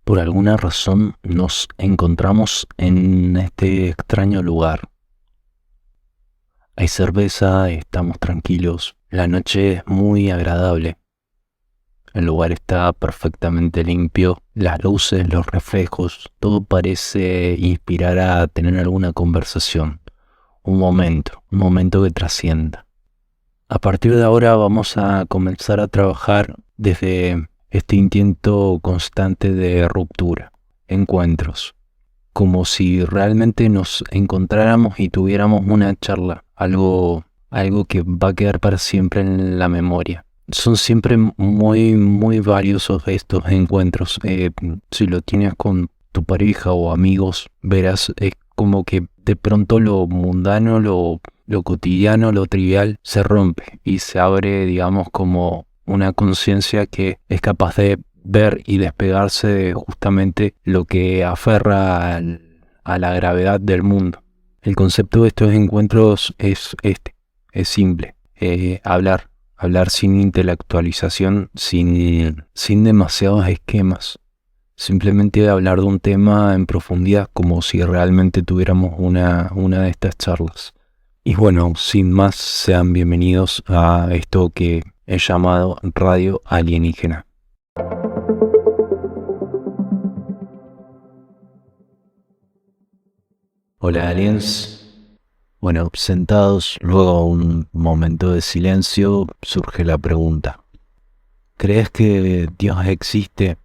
Por alguna razón nos encontramos en este extraño lugar. Hay cerveza, estamos tranquilos, la noche es muy agradable. El lugar está perfectamente limpio, las luces, los reflejos, todo parece inspirar a tener alguna conversación, un momento que trascienda. A partir de ahora vamos a comenzar a trabajar desde este intento constante de ruptura, encuentros, como si realmente nos encontráramos y tuviéramos una charla, algo que va a quedar para siempre en la memoria. Son siempre muy valiosos estos encuentros. Si lo tienes con tu pareja o amigos, verás, es como que de pronto lo mundano, lo cotidiano, lo trivial, se rompe y se abre, digamos, como una conciencia que es capaz de ver y despegarse de justamente lo que aferra a la gravedad del mundo. El concepto de estos encuentros es simple, hablar sin intelectualización, sin demasiados esquemas. Simplemente hablar de un tema en profundidad como si realmente tuviéramos una de estas charlas. Y bueno, sin más, sean bienvenidos a esto que he llamado Radio Alienígena. Hola aliens. Bueno, sentados, luego de un momento de silencio, surge la pregunta. ¿Crees que Dios existe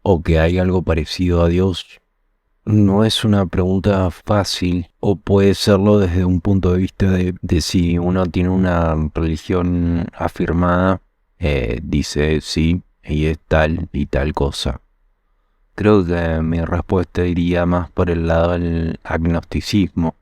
o que hay algo parecido a Dios? No es una pregunta fácil, o puede serlo desde un punto de vista de si uno tiene una religión afirmada, dice sí, y es tal y tal cosa. Creo que mi respuesta iría más por el lado del agnosticismo.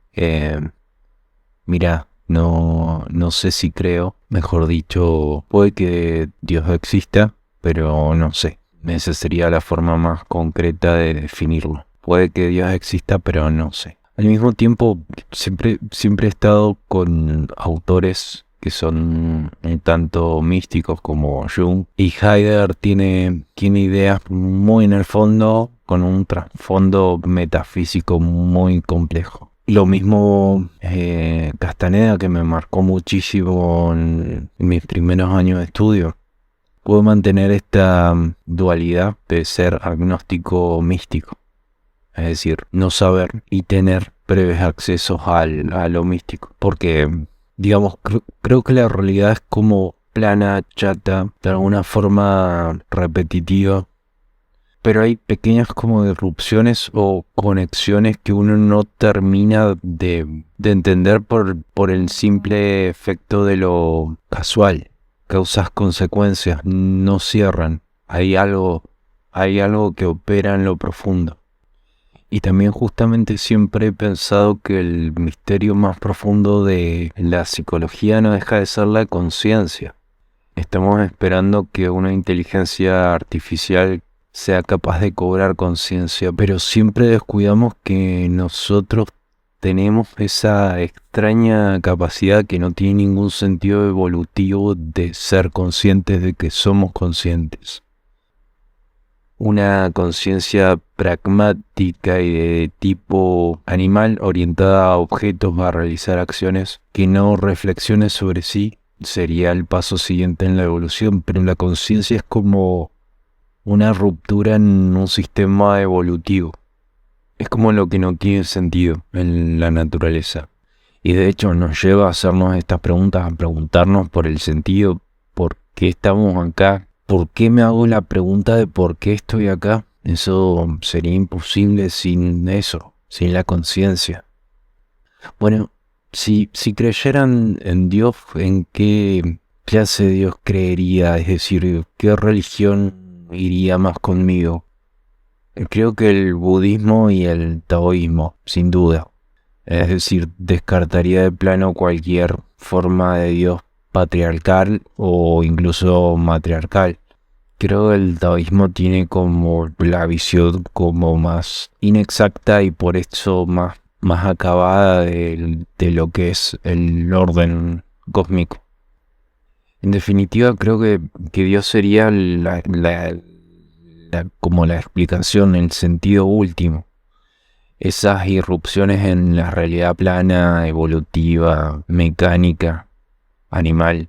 Mira, no sé si creo, mejor dicho, puede que Dios exista, pero no sé. Esa sería la forma más concreta de definirlo. Puede que Dios exista, pero no sé. Al mismo tiempo, siempre he estado con autores que son un tanto místicos como Jung, y Heidegger tiene ideas muy en el fondo, con un trasfondo metafísico muy complejo. Lo mismo Castaneda, que me marcó muchísimo en mis primeros años de estudio. Puedo mantener esta dualidad de ser agnóstico místico, es decir, no saber y tener breves accesos a lo místico, porque digamos, creo que la realidad es como plana, chata, de alguna forma repetitiva, pero hay pequeñas como disrupciones o conexiones que uno no termina de entender por el simple efecto de lo casual. Causas, consecuencias, no cierran. Hay algo que opera en lo profundo. Y también justamente siempre he pensado que el misterio más profundo de la psicología no deja de ser la conciencia. Estamos esperando que una inteligencia artificial sea capaz de cobrar conciencia, pero siempre descuidamos que nosotros tenemos esa extraña capacidad que no tiene ningún sentido evolutivo de ser conscientes de que somos conscientes. Una conciencia pragmática y de tipo animal orientada a objetos, a realizar acciones que no reflexione sobre sí, sería el paso siguiente en la evolución, pero la conciencia es como una ruptura en un sistema evolutivo. Es como lo que no tiene sentido en la naturaleza. Y de hecho nos lleva a hacernos estas preguntas, a preguntarnos por el sentido, por qué estamos acá, por qué me hago la pregunta de por qué estoy acá. Eso sería imposible sin eso, sin la conciencia. Bueno, si creyeran en Dios, ¿en qué clase de Dios creería? Es decir, ¿qué religión iría más conmigo? Creo que el budismo y el taoísmo, sin duda. Es decir, descartaría de plano cualquier forma de Dios patriarcal o incluso matriarcal. Creo que el taoísmo tiene como la visión como más inexacta y por eso más acabada de lo que es el orden cósmico. En definitiva, creo que Dios sería la como la explicación, el sentido último. Esas irrupciones en la realidad plana, evolutiva, mecánica, animal,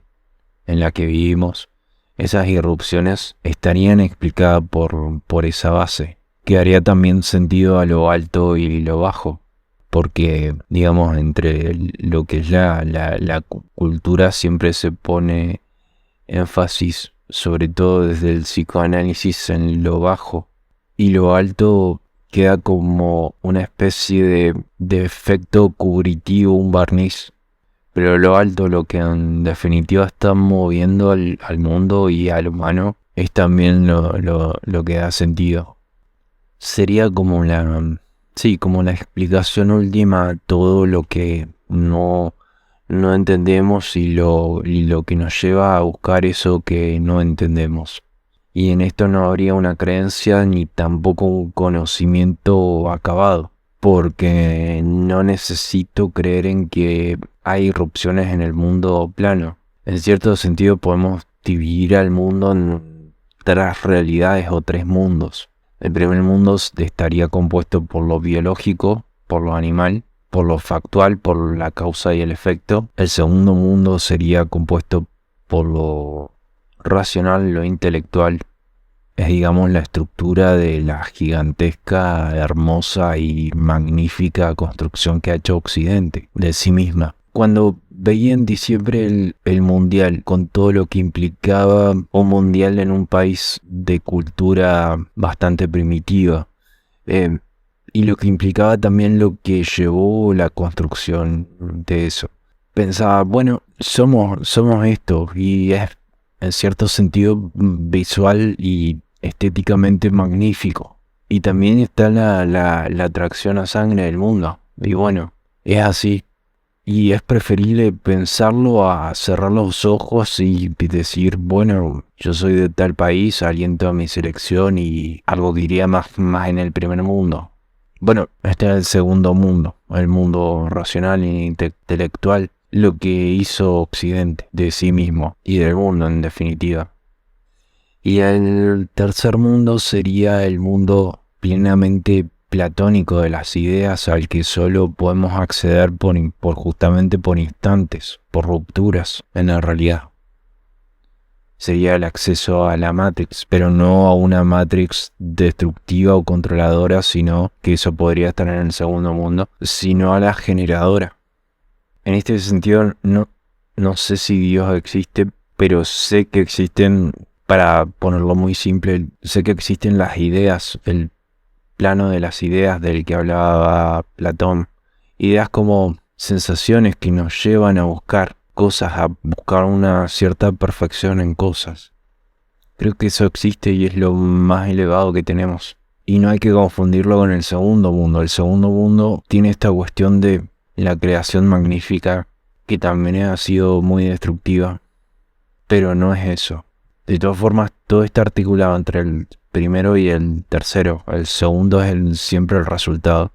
en la que vivimos, esas irrupciones estarían explicadas por esa base, que haría también sentido a lo alto y lo bajo, porque, digamos, entre lo que es la cultura siempre se pone énfasis, sobre todo desde el psicoanálisis, en lo bajo, y lo alto queda como una especie de efecto cubritivo, un barniz. Pero lo alto, lo que en definitiva está moviendo al mundo y al humano, es también lo que da sentido. Sería como como la explicación última a todo lo que no entendemos y lo que nos lleva a buscar eso que no entendemos. Y en esto no habría una creencia ni tampoco un conocimiento acabado, porque no necesito creer en que hay irrupciones en el mundo plano. En cierto sentido podemos dividir al mundo en tres realidades o tres mundos. El primer mundo estaría compuesto por lo biológico, por lo animal, por lo factual, por la causa y el efecto. El segundo mundo sería compuesto por lo racional, lo intelectual. Es, digamos, la estructura de la gigantesca, hermosa y magnífica construcción que ha hecho Occidente de sí misma. Cuando veía en diciembre el mundial, con todo lo que implicaba un mundial en un país de cultura bastante primitiva, y lo que implicaba también lo que llevó la construcción de eso, pensaba, bueno, somos esto, y es en cierto sentido visual y estéticamente magnífico. Y también está la atracción a sangre del mundo. Y bueno, es así. Y es preferible pensarlo a cerrar los ojos y decir, bueno, yo soy de tal país, aliento a mi selección y algo que iría más en el primer mundo. Bueno, este es el segundo mundo, el mundo racional e intelectual, lo que hizo Occidente de sí mismo y del mundo en definitiva. Y el tercer mundo sería el mundo plenamente platónico de las ideas, al que solo podemos acceder justamente por instantes, por rupturas en la realidad. Sería el acceso a la Matrix, pero no a una Matrix destructiva o controladora, sino que eso podría estar en el segundo mundo, sino a la generadora. En este sentido, no sé si Dios existe, pero sé que existen, para ponerlo muy simple, sé que existen las ideas, el plano de las ideas del que hablaba Platón. Ideas como sensaciones que nos llevan a buscar cosas, a buscar una cierta perfección en cosas. Creo que eso existe y es lo más elevado que tenemos. Y no hay que confundirlo con el segundo mundo. El segundo mundo tiene esta cuestión de la creación magnífica, que también ha sido muy destructiva. Pero no es eso. De todas formas, todo está articulado entre el primero y el tercero. El segundo es siempre el resultado.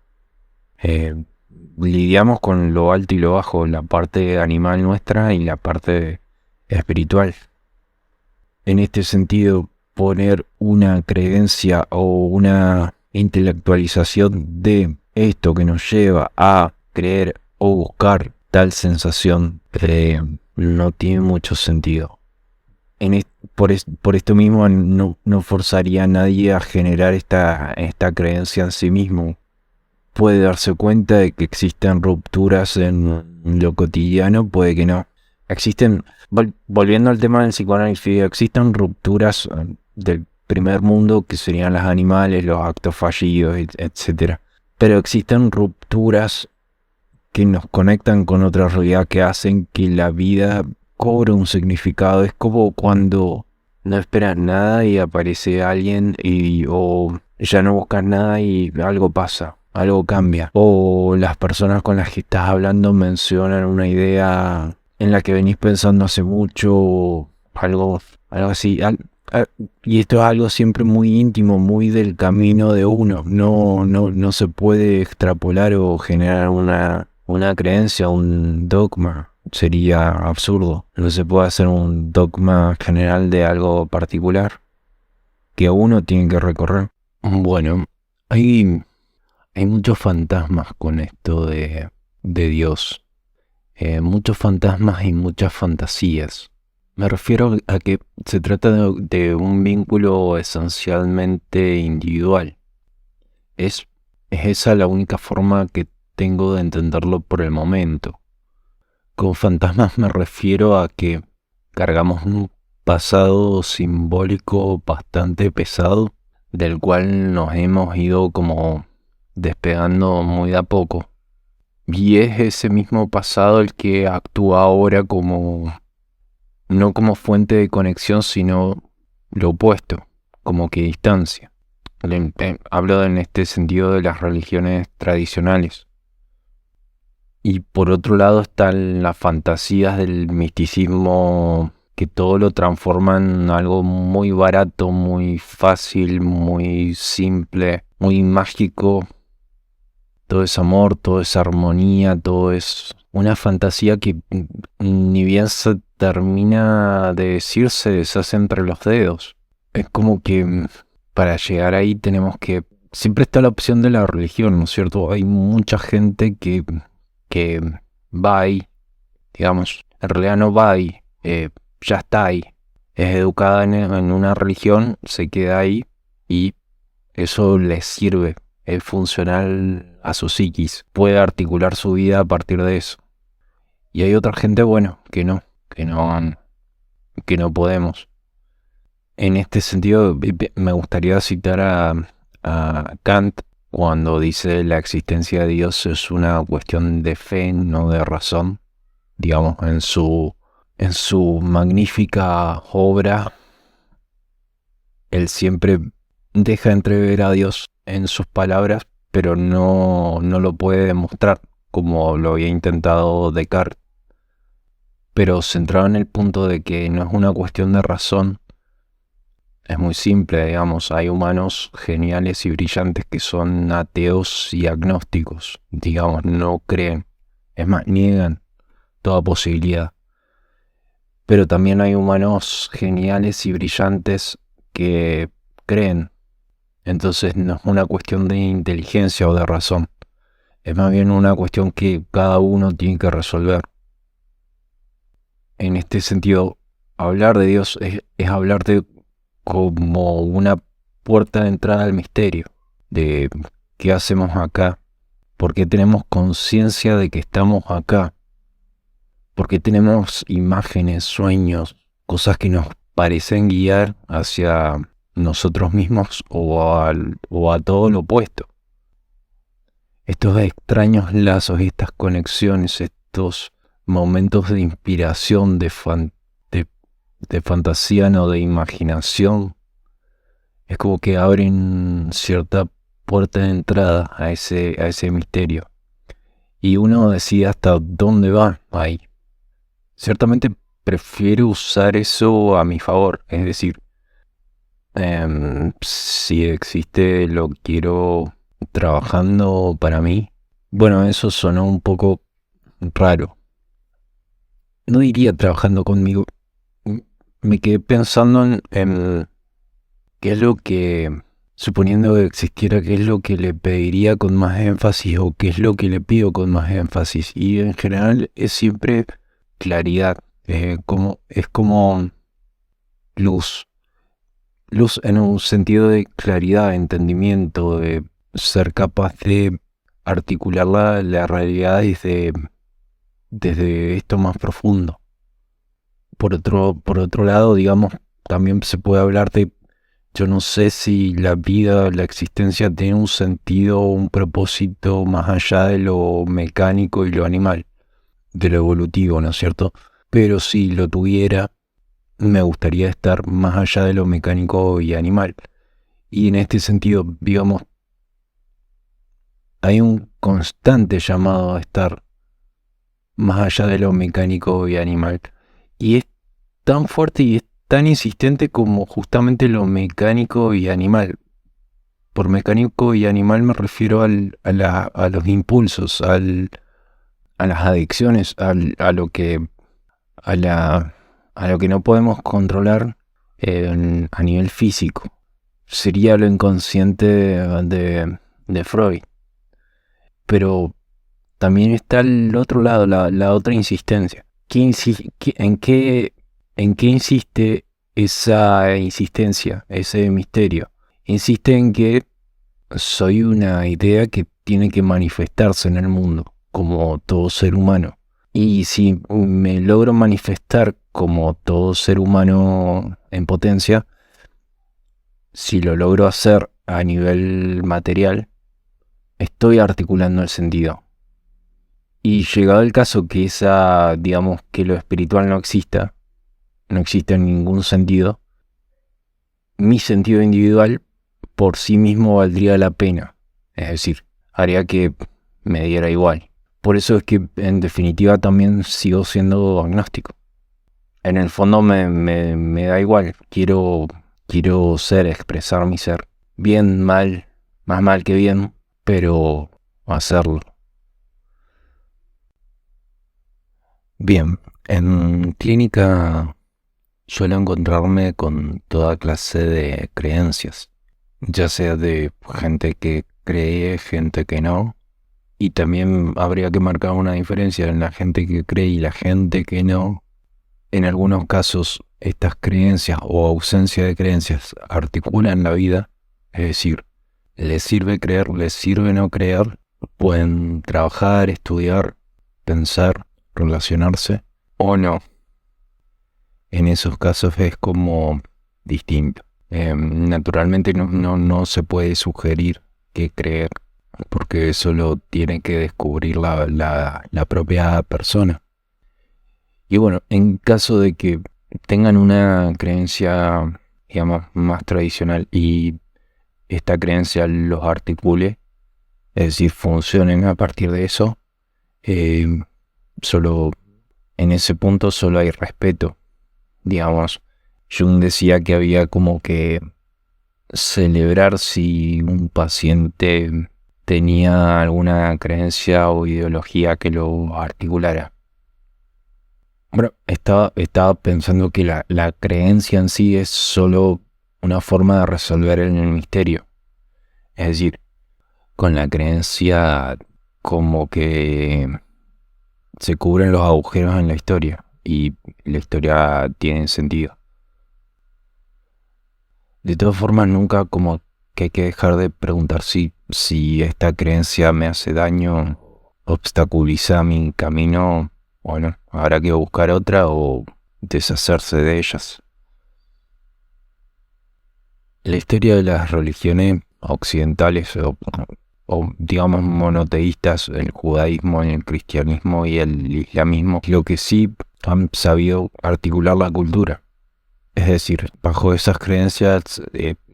Lidiamos con lo alto y lo bajo, la parte animal nuestra y la parte espiritual. En este sentido, poner una creencia o una intelectualización de esto que nos lleva a creer o buscar tal sensación no tiene mucho sentido. Por esto mismo no forzaría a nadie a generar esta creencia en sí mismo. Puede darse cuenta de que existen rupturas en lo cotidiano, puede que no. Existen, volviendo al tema del psicoanálisis, existen rupturas del primer mundo, que serían los animales, los actos fallidos, etc. Pero existen rupturas que nos conectan con otra realidad, que hacen que la vida cobre un significado. Es como cuando no esperas nada y aparece alguien o ya no buscas nada y algo pasa, algo cambia. O las personas con las que estás hablando mencionan una idea en la que venís pensando hace mucho, algo así. Y esto es algo siempre muy íntimo, muy del camino de uno. No se puede extrapolar o generar una creencia, un dogma. Sería absurdo. No se puede hacer un dogma general de algo particular. que uno tiene que recorrer. Bueno, hay muchos fantasmas con esto de Dios. Muchos fantasmas y muchas fantasías. Me refiero a que se trata de un vínculo esencialmente individual. Es esa la única forma que tengo de entenderlo por el momento. Con fantasmas me refiero a que cargamos un pasado simbólico bastante pesado, del cual nos hemos ido como despegando muy de a poco. Y es ese mismo pasado el que actúa ahora no como fuente de conexión, sino lo opuesto, como que distancia. Hablo en este sentido de las religiones tradicionales. Y por otro lado están las fantasías del misticismo, que todo lo transforma en algo muy barato, muy fácil, muy simple, muy mágico. Todo es amor, todo es armonía, todo es una fantasía que ni bien se termina de decir, se deshace entre los dedos. Es como que para llegar ahí tenemos que... Siempre está la opción de la religión, ¿no es cierto? Hay mucha gente que va ahí, digamos, en realidad no va ahí, ya está ahí. Es educada en una religión, se queda ahí y eso le sirve. Es funcional a su psiquis, puede articular su vida a partir de eso. Y hay otra gente, bueno, que no podemos. En este sentido, me gustaría citar a Kant cuando dice la existencia de Dios es una cuestión de fe, no de razón. Digamos, en su magnífica obra, él siempre deja entrever a Dios en sus palabras, pero no lo puede demostrar, como lo había intentado Descartes. Pero centrado en el punto de que no es una cuestión de razón, es muy simple, digamos, hay humanos geniales y brillantes que son ateos y agnósticos, digamos, no creen, es más, niegan toda posibilidad. Pero también hay humanos geniales y brillantes que creen. Entonces no es una cuestión de inteligencia o de razón, es más bien una cuestión que cada uno tiene que resolver. En este sentido, hablar de Dios es hablar de como una puerta de entrada al misterio, de qué hacemos acá, por qué tenemos conciencia de que estamos acá, por qué tenemos imágenes, sueños, cosas que nos parecen guiar hacia nosotros mismos o a todo lo opuesto. Estos extraños lazos, estas conexiones, estos momentos de inspiración, de fantasía, no de imaginación, es como que abren cierta puerta de entrada a ese misterio. Y uno decide hasta dónde va ahí. Ciertamente prefiero usar eso a mi favor, es decir, si existe lo quiero trabajando para mí. Bueno, eso sonó un poco raro. No diría trabajando conmigo. Me quedé pensando en qué es lo que, suponiendo que existiera, qué es lo que le pediría con más énfasis o qué es lo que le pido con más énfasis. Y en general es siempre claridad. Es como luz. Luz en un sentido de claridad, entendimiento, de ser capaz de articular la realidad desde esto más profundo. Por otro lado, digamos, también se puede hablar de, yo no sé si la vida, la existencia tiene un sentido, un propósito más allá de lo mecánico y lo animal, de lo evolutivo, ¿no es cierto? Pero si lo tuviera, me gustaría estar más allá de lo mecánico y animal. Y en este sentido, digamos, hay un constante llamado a estar más allá de lo mecánico y animal. Y es tan fuerte y es tan insistente como justamente lo mecánico y animal. Por mecánico y animal me refiero a los impulsos, a las adicciones, a lo que no podemos controlar a nivel físico. sería lo inconsciente de Freud. Pero también está el otro lado, la otra insistencia. ¿En qué insiste esa insistencia, ese misterio? Insiste en que soy una idea que tiene que manifestarse en el mundo, como todo ser humano. Y si me logro manifestar como todo ser humano en potencia, si lo logro hacer a nivel material, estoy articulando el sentido. Y llegado el caso que digamos, que lo espiritual no exista en ningún sentido, mi sentido individual por sí mismo valdría la pena. Es decir, haría que me diera igual. Por eso es que en definitiva también sigo siendo agnóstico. En el fondo me da igual. Quiero ser, expresar mi ser. Bien, mal, más mal que bien, pero hacerlo. Bien, en clínica suelo encontrarme con toda clase de creencias, ya sea de gente que cree, gente que no, y también habría que marcar una diferencia en la gente que cree y la gente que no. En algunos casos, estas creencias o ausencia de creencias articulan la vida, es decir, les sirve creer, les sirve no creer, pueden trabajar, estudiar, pensar, relacionarse o no. En esos casos es como distinto. Naturalmente no se puede sugerir qué creer, porque eso lo tiene que descubrir la propia persona. Y bueno, en caso de que tengan una creencia, digamos, más tradicional y esta creencia los articule, es decir, funcionen a partir de eso, solo en ese punto solo hay respeto. Digamos, Jung decía que había como que celebrar si un paciente tenía alguna creencia o ideología que lo articulara. Bueno, estaba pensando que la creencia en sí es solo una forma de resolver el misterio. Es decir, con la creencia como que se cubren los agujeros en la historia y la historia tiene sentido. De todas formas, nunca como que hay que dejar de preguntar si esta creencia me hace daño, obstaculiza mi camino. Bueno, habrá que buscar otra o deshacerse de ellas. La historia de las religiones occidentales o digamos monoteístas, el judaísmo, el cristianismo y el islamismo, lo que sí han sabido articular la cultura. Es decir, bajo esas creencias,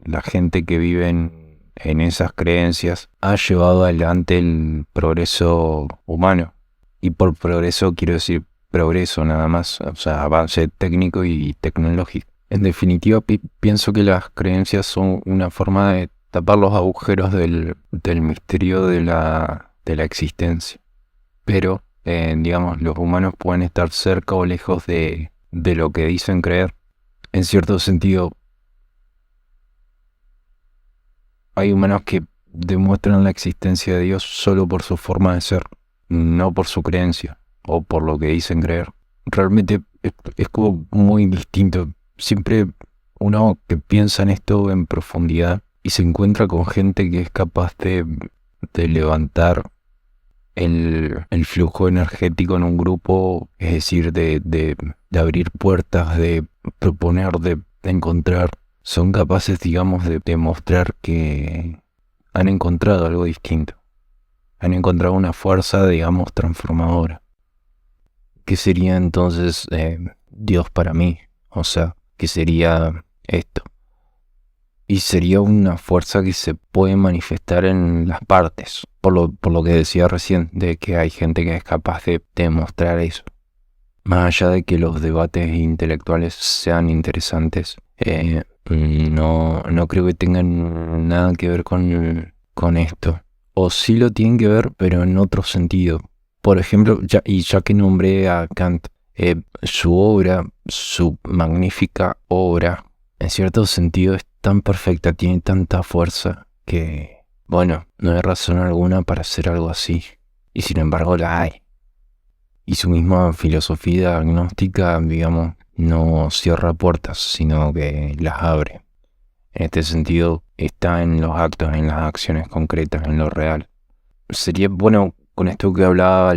la gente que vive en esas creencias ha llevado adelante el progreso humano. Y por progreso quiero decir progreso nada más, o sea, avance técnico y tecnológico. En definitiva, pienso que las creencias son una forma de tapar los agujeros del misterio de la existencia. Pero, digamos, los humanos pueden estar cerca o lejos de lo que dicen creer. En cierto sentido, hay humanos que demuestran la existencia de Dios solo por su forma de ser, no por su creencia o por lo que dicen creer. Realmente es como muy distinto. Siempre uno que piensa en esto en profundidad y se encuentra con gente que es capaz de levantar el flujo energético en un grupo, es decir, de abrir puertas, de proponer, de encontrar, son capaces, digamos, de demostrar que han encontrado algo distinto. Han encontrado una fuerza, digamos, transformadora. ¿Qué sería entonces Dios para mí? O sea, ¿qué sería esto? Y sería una fuerza que se puede manifestar en las partes, por lo que decía recién, de que hay gente que es capaz de demostrar eso. Más allá de que los debates intelectuales sean interesantes, no creo que tengan nada que ver con esto. O sí lo tienen que ver, pero en otro sentido. Por ejemplo, ya que nombré a Kant, su obra, su magnífica obra, en cierto sentido está tan perfecta, tiene tanta fuerza que, bueno, no hay razón alguna para hacer algo así. Y sin embargo la hay. Y su misma filosofía agnóstica, digamos, no cierra puertas, sino que las abre. En este sentido, está en los actos, en las acciones concretas, en lo real. Sería bueno, con esto que hablaba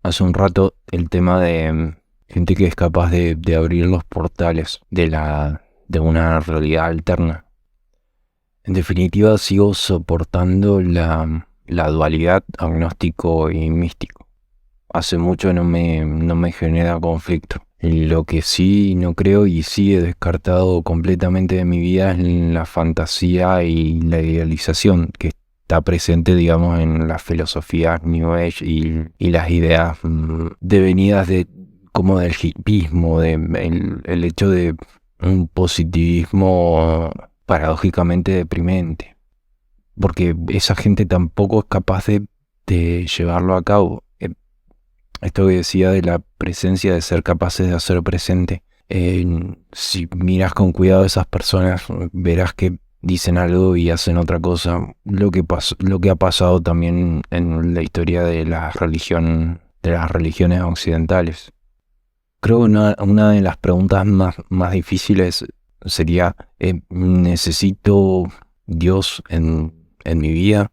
hace un rato, el tema de gente que es capaz de abrir los portales de una realidad alterna. En definitiva, sigo soportando la dualidad agnóstico y místico. Hace mucho no me genera conflicto. Lo que sí no creo y sí he descartado completamente de mi vida es la fantasía y la idealización que está presente, digamos, en las filosofías New Age y las ideas devenidas como del hippismo, el hecho de un positivismo paradójicamente deprimente. Porque esa gente tampoco es capaz de llevarlo a cabo. Esto que decía de la presencia, de ser capaces de hacer presente. Si miras con cuidado a esas personas, verás que dicen algo y hacen otra cosa. Lo que ha pasado también en la historia de las religiones occidentales. Creo que una de las preguntas más difíciles sería, ¿necesito Dios en mi vida?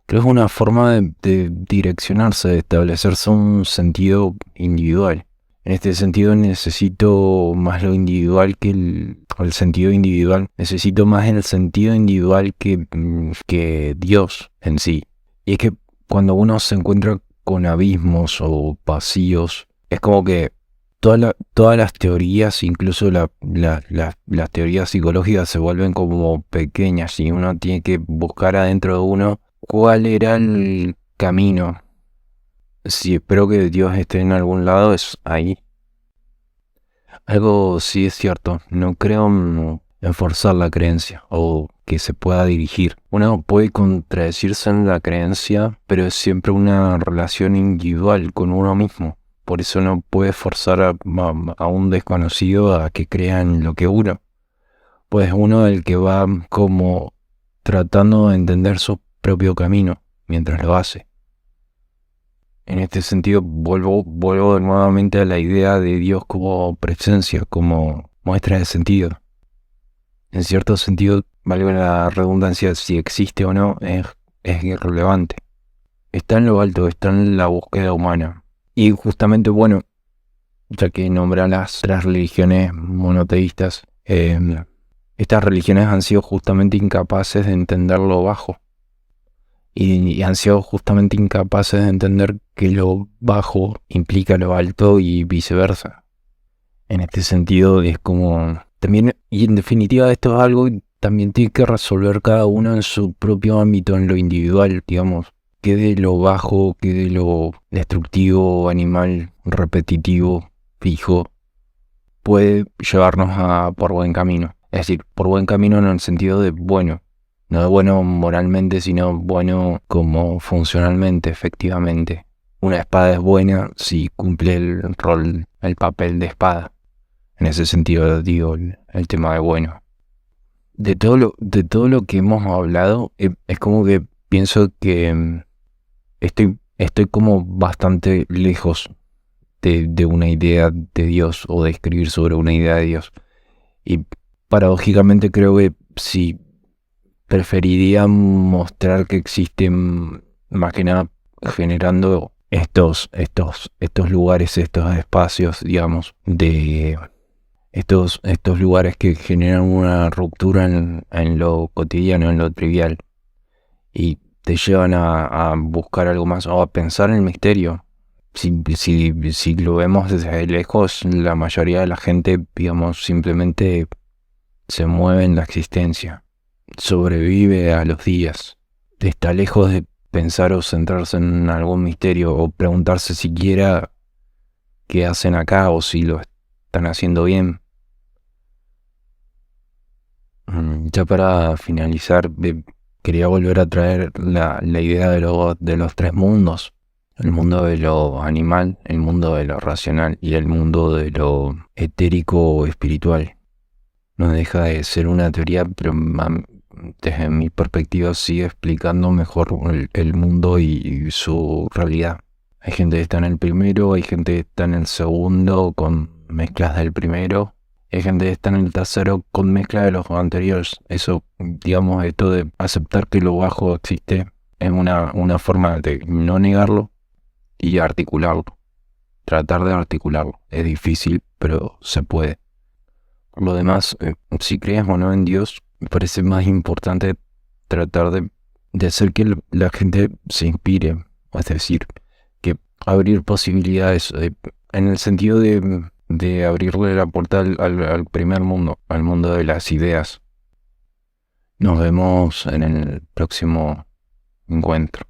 Creo que es una forma de direccionarse, de establecerse un sentido individual. En este sentido necesito más lo individual que el sentido individual. Necesito más el sentido individual que Dios en sí. Y es que cuando uno se encuentra con abismos o vacíos, es como que todas las teorías, incluso las teorías psicológicas, se vuelven como pequeñas y uno tiene que buscar adentro de uno cuál era el camino. Si espero que Dios esté en algún lado, es ahí. Algo sí es cierto, no creo en forzar la creencia o que se pueda dirigir. Uno puede contradecirse en la creencia, pero es siempre una relación individual con uno mismo. Por eso no puede forzar a un desconocido a que crea en lo que uno. Pues uno el que va como tratando de entender su propio camino mientras lo hace. En este sentido, vuelvo nuevamente a la idea de Dios como presencia, como muestra de sentido. En cierto sentido, valga la redundancia, si existe o no, es irrelevante. Está en lo alto, está en la búsqueda humana. Y justamente, bueno, ya que nombran las tres religiones monoteístas, estas religiones han sido justamente incapaces de entender lo bajo. Y han sido justamente incapaces de entender que lo bajo implica lo alto y viceversa. En este sentido es como también, y en definitiva esto es algo que también tiene que resolver cada uno en su propio ámbito, en lo individual, digamos. Que de lo bajo, que de lo destructivo, animal, repetitivo, fijo, puede llevarnos por buen camino. Es decir, por buen camino en el sentido de bueno. No de bueno moralmente, sino bueno como funcionalmente, efectivamente. Una espada es buena si cumple el rol, el papel de espada. En ese sentido digo el tema de bueno. De todo lo que hemos hablado, es como que pienso que estoy como bastante lejos de una idea de Dios o de escribir sobre una idea de Dios. Y paradójicamente creo que si preferiría mostrar que existen, más que nada, generando estos lugares, estos espacios, digamos, de estos lugares que generan una ruptura en lo cotidiano, en lo trivial, y te llevan a buscar algo más o a pensar en el misterio. Si lo vemos desde lejos, la mayoría de la gente, digamos, simplemente se mueve en la existencia. Sobrevive a los días. Está lejos de pensar o centrarse en algún misterio o preguntarse siquiera qué hacen acá o si lo están haciendo bien. Ya para finalizar, quería volver a traer la idea de los tres mundos. El mundo de lo animal, el mundo de lo racional y el mundo de lo etérico o espiritual. No deja de ser una teoría, pero desde mi perspectiva sigue explicando mejor el mundo y su realidad. Hay gente que está en el primero, hay gente que está en el segundo con mezclas del primero, hay gente que está en el tercero con mezclas de los anteriores. Eso, digamos, esto de aceptar que lo bajo existe es una forma de no negarlo y articularlo. Tratar de articularlo. Es difícil, pero se puede. Por lo demás, si crees o no en Dios, me parece más importante tratar de hacer que la gente se inspire. Es decir, que abrir posibilidades en el sentido de abrirle la puerta al primer mundo, al mundo de las ideas. Nos vemos en el próximo encuentro.